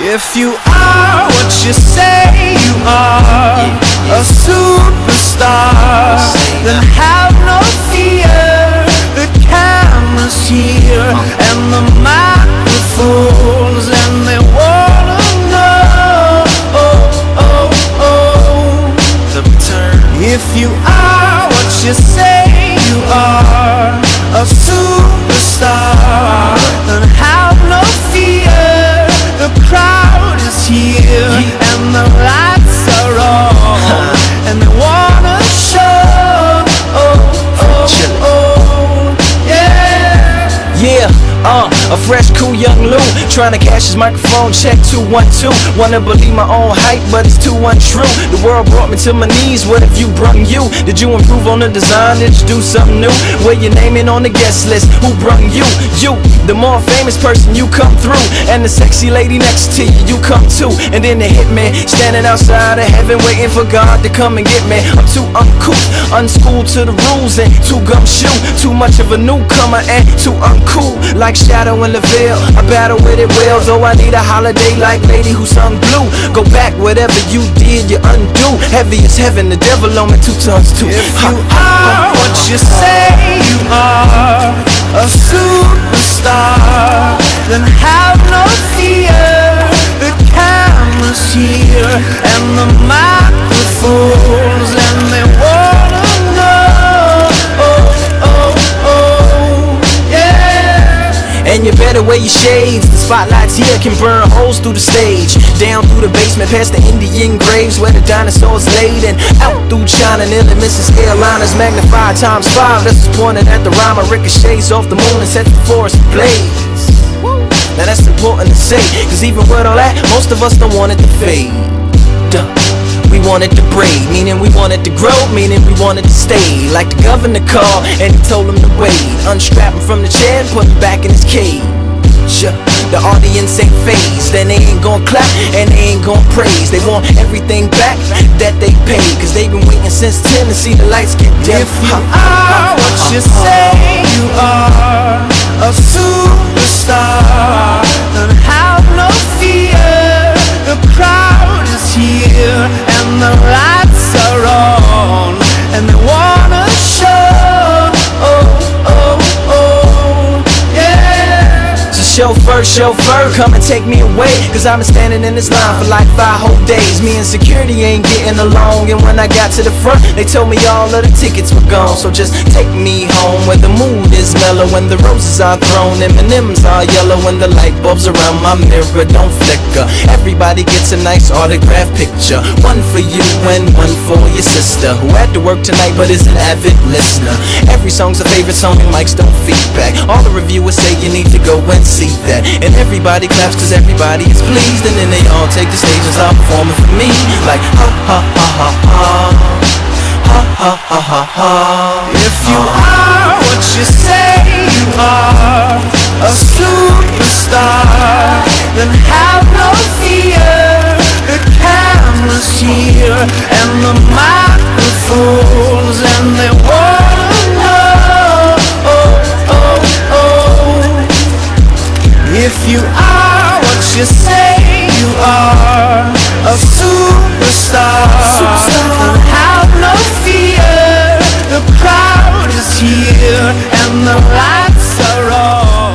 If you are what you say you are, a superstar, then have no fear. The camera's here and the microphones, and they wanna know, the turn. If you are what you say you are, a superstar, then have no fear. The crowd is here and the lights are on, and they wanna show, yeah. A fresh, cool young Lou, trying to cash his microphone check 212. Wanna believe my own hype, but it's too untrue. The world brought me to my knees, what have you brung you? Did you improve on the design, did you do something new? Where your name in on the guest list, who brung you? You, the more famous person, you come through. And the sexy lady next to you, you come too. And then the hitman, standing outside of heaven, waiting for God to come and get me. I'm too uncouth, unschooled to the rules, and too gumshoe. Too much of a newcomer and too uncool, like Shadow in the Veil. I battle with it well, though I need a holiday like Lady who sung Blue. Go back, whatever you did, you undo. Heavy as heaven, the devil on me 2 tons too. If you are what you say you are, a superstar, then have no fear. The camera's here and the microphones, and they wanna and you better wear your shades. The spotlights here can burn holes through the stage, down through the basement, past the Indian graves where the dinosaurs laid, and out through China, nearly missing airliners, magnified ×5. This is pointed at the rhyme, ricochets off the moon and sets the forest ablaze. Now that's important to say, cause even with all that, most of us don't want it to fade. We want it to braid, meaning we want it to grow, meaning we want it to stay. Like the governor called and he told him to wait. Unstrap him from the chair and put him back in his cage. The audience ain't phased, and they ain't gon' clap and they ain't gon' praise. They want everything back that they paid, cause they've been waiting since 10 to see the lights get dim. If you are what you say you are, a superstar, then have no fear. The crowd is here and the lights are on, and they wanna show, chauffeur, come and take me away, cause I've been standing in this line for like 5 whole days. Me and security ain't getting along, and when I got to the front, they told me all of the tickets were gone. So just take me home where the mood is mellow, when the roses are thrown, M&M's are yellow, when the light bulbs around my mirror don't flicker. Everybody gets a nice autograph picture, one for you and one for your sister, who had to work tonight but is an avid listener. Every song's a favorite song and mics don't feedback. All the reviewers say you need to go and see that, and everybody claps cause everybody is pleased, and then they all take the stage and start performing for me, like ha ha ha ha ha, ha ha ha ha ha. If you are what you say you are, a superstar, then have no fear. The camera's here and the microphones, and they wanna know, if you are what you say you are, a superstar, then have no fear. The crowd is here and the lights are on.